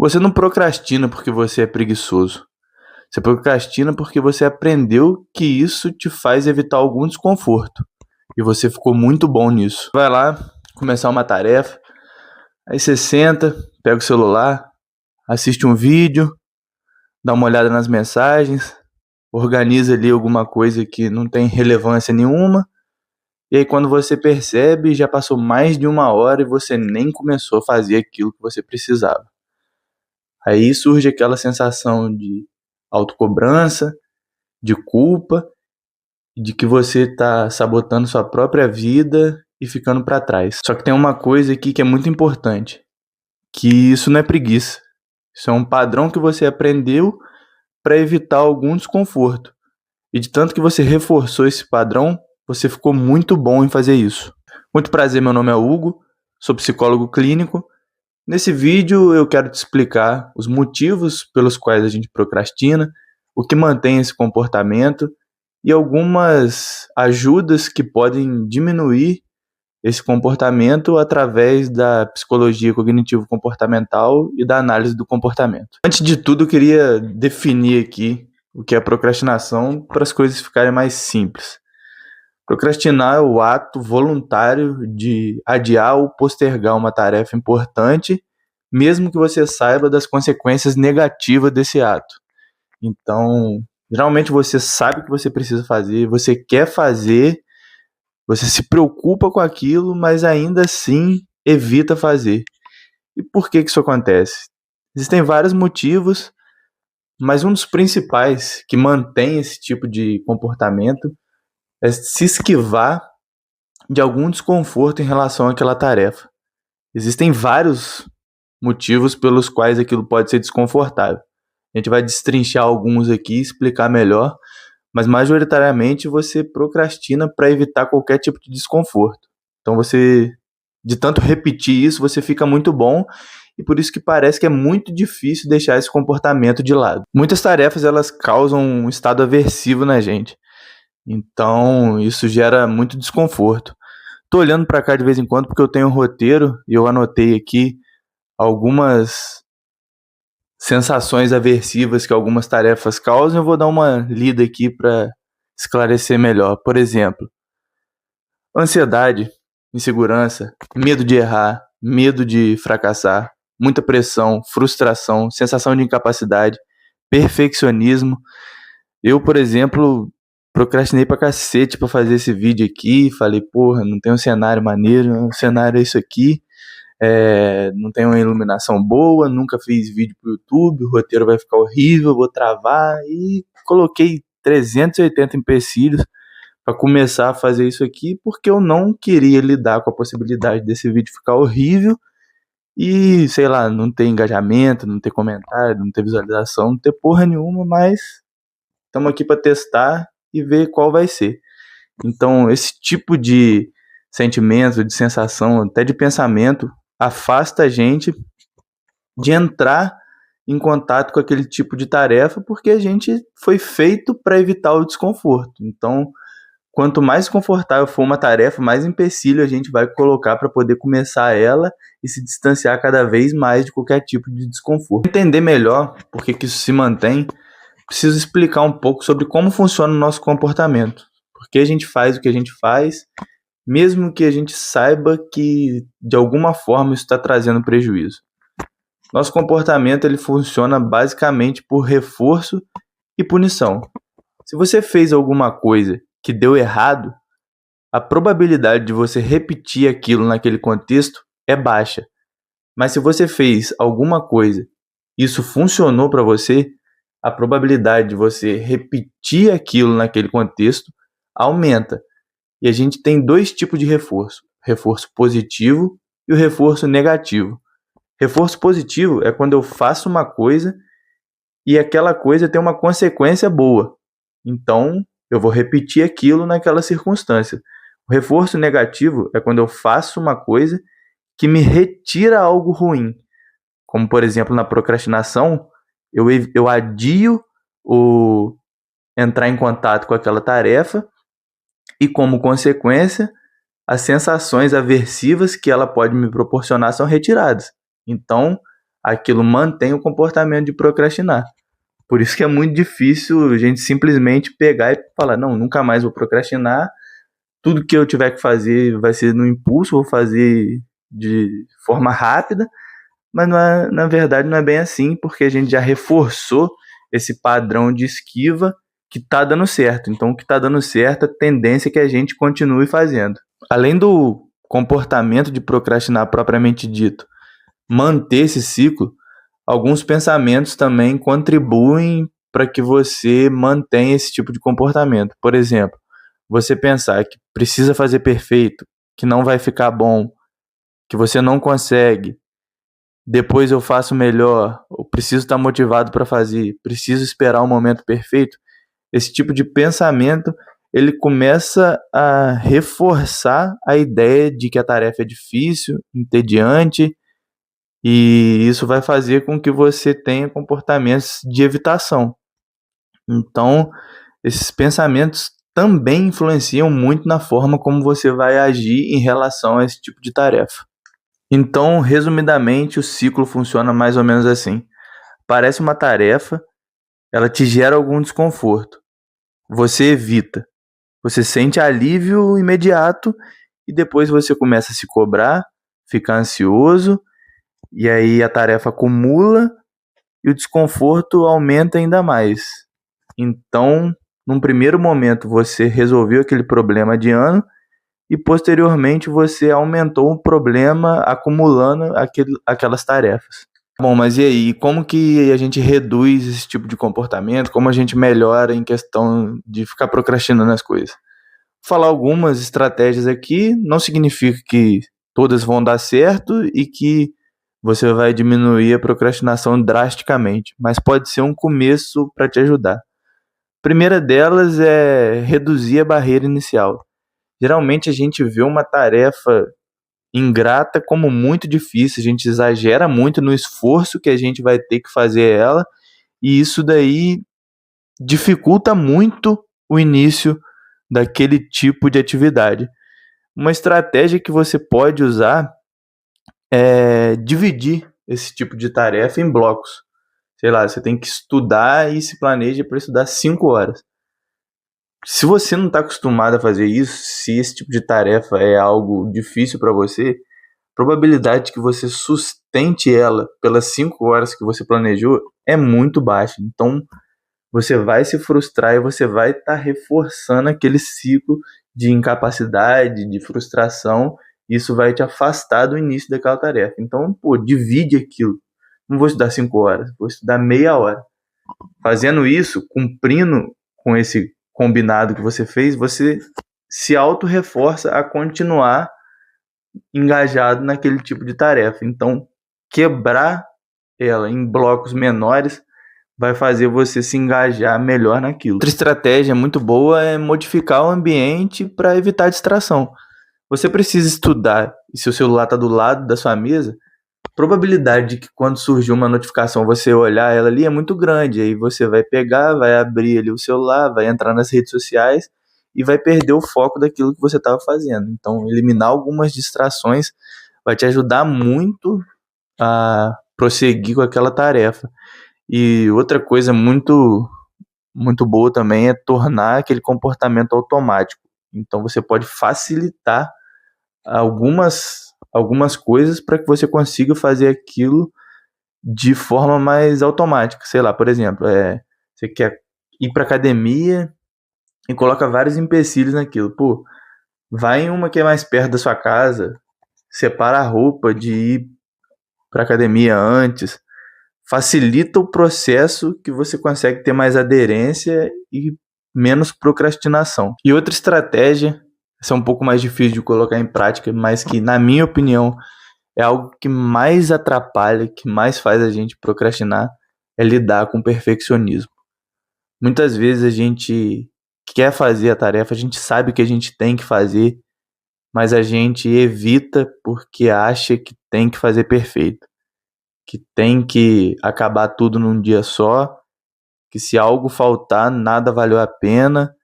Você não procrastina porque você é preguiçoso. Você procrastina porque você aprendeu que isso te faz evitar algum desconforto. E você ficou muito bom nisso. Vai lá, começar uma tarefa, aí você senta, pega o celular, assiste um vídeo, dá uma olhada nas mensagens, organiza ali alguma coisa que não tem relevância nenhuma. E aí quando você percebe, já passou mais de 1 hora e você nem começou a fazer aquilo que você precisava. Aí surge aquela sensação de autocobrança, de culpa, de que você está sabotando sua própria vida e ficando para trás. Só que tem uma coisa aqui que é muito importante, que isso não é preguiça. Isso é um padrão que você aprendeu para evitar algum desconforto. E de tanto que você reforçou esse padrão, você ficou muito bom em fazer isso. Muito prazer, meu nome é Hugo, sou psicólogo clínico. Nesse vídeo eu quero te explicar os motivos pelos quais a gente procrastina, o que mantém esse comportamento e algumas ajudas que podem diminuir esse comportamento através da psicologia cognitivo-comportamental e da análise do comportamento. Antes de tudo, eu queria definir aqui o que é procrastinação para as coisas ficarem mais simples. Procrastinar é o ato voluntário de adiar ou postergar uma tarefa importante, mesmo que você saiba das consequências negativas desse ato. Então, geralmente você sabe o que você precisa fazer, você quer fazer, você se preocupa com aquilo, mas ainda assim evita fazer. E por que isso acontece? Existem vários motivos, mas um dos principais que mantém esse tipo de comportamento é se esquivar de algum desconforto em relação àquela tarefa. Existem vários motivos pelos quais aquilo pode ser desconfortável. A gente vai destrinchar alguns aqui e explicar melhor, mas majoritariamente você procrastina para evitar qualquer tipo de desconforto. Então você, de tanto repetir isso, você fica muito bom e por isso que parece que é muito difícil deixar esse comportamento de lado. Muitas tarefas elas causam um estado aversivo na gente. Então, isso gera muito desconforto. Tô olhando para cá de vez em quando porque eu tenho um roteiro e eu anotei aqui algumas sensações aversivas que algumas tarefas causam. Eu vou dar uma lida aqui para esclarecer melhor. Por exemplo, ansiedade, insegurança, medo de errar, medo de fracassar, muita pressão, frustração, sensação de incapacidade, perfeccionismo. Eu, por exemplo, procrastinei pra cacete pra fazer esse vídeo aqui. Falei, porra, não tem um cenário maneiro, o cenário é isso aqui. Não tem uma iluminação boa, nunca fiz vídeo pro YouTube, o roteiro vai ficar horrível, vou travar. E coloquei 380 empecilhos pra começar a fazer isso aqui, porque eu não queria lidar com a possibilidade desse vídeo ficar horrível e, sei lá, não ter engajamento, não ter comentário, não ter visualização, não ter porra nenhuma, mas estamos aqui para testar e ver qual vai ser. Então, esse tipo de sentimento, de sensação, até de pensamento, afasta a gente de entrar em contato com aquele tipo de tarefa, porque a gente foi feito para evitar o desconforto. Então, quanto mais confortável for uma tarefa, mais empecilho a gente vai colocar para poder começar ela e se distanciar cada vez mais de qualquer tipo de desconforto. Para entender melhor por que isso se mantém, preciso explicar um pouco sobre como funciona o nosso comportamento. Por que a gente faz o que a gente faz, mesmo que a gente saiba que de alguma forma isso está trazendo prejuízo. Nosso comportamento ele funciona basicamente por reforço e punição. Se você fez alguma coisa que deu errado, a probabilidade de você repetir aquilo naquele contexto é baixa. Mas se você fez alguma coisa e isso funcionou para você, a probabilidade de você repetir aquilo naquele contexto aumenta. E a gente tem 2 tipos de reforço: reforço positivo e o reforço negativo. Reforço positivo é quando eu faço uma coisa e aquela coisa tem uma consequência boa. Então, eu vou repetir aquilo naquela circunstância. O reforço negativo é quando eu faço uma coisa que me retira algo ruim. Como, por exemplo, na procrastinação, eu adio o entrar em contato com aquela tarefa e, como consequência, as sensações aversivas que ela pode me proporcionar são retiradas. Então, aquilo mantém o comportamento de procrastinar. Por isso que é muito difícil a gente simplesmente pegar e falar, não, nunca mais vou procrastinar, tudo que eu tiver que fazer vai ser no impulso, vou fazer de forma rápida, mas na verdade não é bem assim, porque a gente já reforçou esse padrão de esquiva que está dando certo. Então, o que está dando certo, a tendência é que a gente continue fazendo. Além do comportamento de procrastinar propriamente dito, manter esse ciclo, alguns pensamentos também contribuem para que você mantenha esse tipo de comportamento. Por exemplo, você pensar que precisa fazer perfeito, que não vai ficar bom, que você não consegue, depois eu faço melhor, eu preciso estar motivado para fazer, preciso esperar o momento perfeito. Esse tipo de pensamento, ele começa a reforçar a ideia de que a tarefa é difícil, entediante, e isso vai fazer com que você tenha comportamentos de evitação. Então, esses pensamentos também influenciam muito na forma como você vai agir em relação a esse tipo de tarefa. Então, resumidamente, o ciclo funciona mais ou menos assim. Parece uma tarefa, ela te gera algum desconforto. Você evita. Você sente alívio imediato e depois você começa a se cobrar, fica ansioso, e aí a tarefa acumula e o desconforto aumenta ainda mais. Então, num primeiro momento, você resolveu aquele problema adiando e posteriormente você aumentou o problema acumulando aquelas tarefas. Bom, mas e aí, como que a gente reduz esse tipo de comportamento? Como a gente melhora em questão de ficar procrastinando as coisas? Vou falar algumas estratégias aqui, não significa que todas vão dar certo e que você vai diminuir a procrastinação drasticamente, mas pode ser um começo para te ajudar. A primeira delas é reduzir a barreira inicial. Geralmente a gente vê uma tarefa ingrata como muito difícil, a gente exagera muito no esforço que a gente vai ter que fazer ela, e isso daí dificulta muito o início daquele tipo de atividade. Uma estratégia que você pode usar é dividir esse tipo de tarefa em blocos. Sei lá, você tem que estudar e se planeja para estudar 5 horas. Se você não está acostumado a fazer isso, se esse tipo de tarefa é algo difícil para você, a probabilidade de que você sustente ela pelas 5 horas que você planejou é muito baixa. Então, você vai se frustrar e você vai estar reforçando aquele ciclo de incapacidade, de frustração. Isso vai te afastar do início daquela tarefa. Então, pô, divide aquilo. Não vou estudar 5 horas, vou estudar meia hora. Fazendo isso, cumprindo com esse combinado que você fez, você se auto-reforça a continuar engajado naquele tipo de tarefa. Então, quebrar ela em blocos menores vai fazer você se engajar melhor naquilo. Outra estratégia muito boa é modificar o ambiente para evitar distração. Você precisa estudar e se o celular está do lado da sua mesa, a probabilidade de que quando surgir uma notificação você olhar ela ali é muito grande. Aí você vai pegar, vai abrir ali o celular, vai entrar nas redes sociais e vai perder o foco daquilo que você estava fazendo. Então, eliminar algumas distrações vai te ajudar muito a prosseguir com aquela tarefa. E outra coisa muito boa também é tornar aquele comportamento automático. Então você pode facilitar algumas coisas para que você consiga fazer aquilo de forma mais automática. Sei lá, por exemplo, você quer ir para academia e coloca vários empecilhos naquilo. Pô, vai em uma que é mais perto da sua casa, separa a roupa de ir para academia antes, facilita o processo que você consegue ter mais aderência e menos procrastinação. E outra estratégia, essa é um pouco mais difícil de colocar em prática, mas que, na minha opinião, é algo que mais atrapalha, que mais faz a gente procrastinar, é lidar com o perfeccionismo. Muitas vezes a gente quer fazer a tarefa, a gente sabe que a gente tem que fazer, mas a gente evita porque acha que tem que fazer perfeito, que tem que acabar tudo num dia só, que se algo faltar, nada valeu a pena,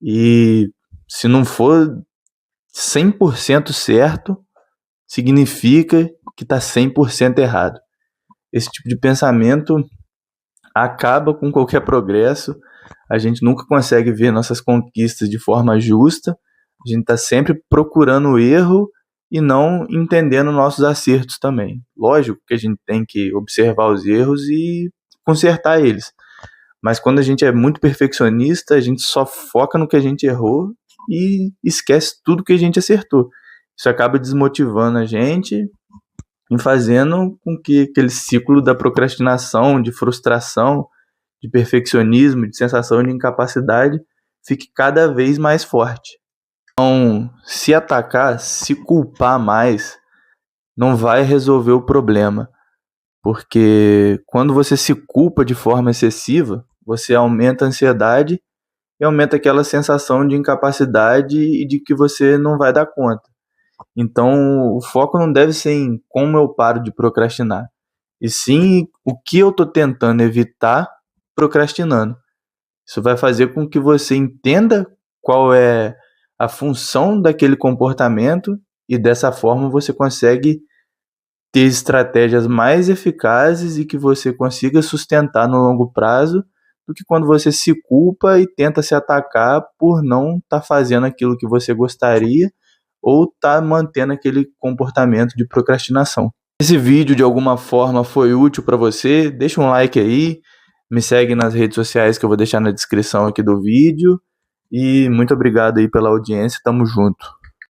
e se não for 100% certo, significa que está 100% errado. esse tipo de pensamento acaba com qualquer progresso. A gente nunca consegue ver nossas conquistas de forma justa. A gente está sempre procurando o erro e não entendendo nossos acertos também. Lógico que a gente tem que observar os erros e consertar eles. Mas quando a gente é muito perfeccionista, a gente só foca no que a gente errou e esquece tudo que a gente acertou. Isso acaba desmotivando a gente e fazendo com que aquele ciclo da procrastinação, de frustração, de perfeccionismo, de sensação de incapacidade fique cada vez mais forte. Então, se atacar, se culpar mais, não vai resolver o problema. Porque quando você se culpa de forma excessiva, você aumenta a ansiedade e aumenta aquela sensação de incapacidade e de que você não vai dar conta. Então, o foco não deve ser em como eu paro de procrastinar, e sim o que eu estou tentando evitar procrastinando. Isso vai fazer com que você entenda qual é a função daquele comportamento e dessa forma você consegue ter estratégias mais eficazes e que você consiga sustentar no longo prazo do que quando você se culpa e tenta se atacar por não estar fazendo aquilo que você gostaria ou estar mantendo aquele comportamento de procrastinação. Esse vídeo de alguma forma foi útil para você? Deixa um like aí, me segue nas redes sociais que eu vou deixar na descrição aqui do vídeo e muito obrigado aí pela audiência, tamo junto.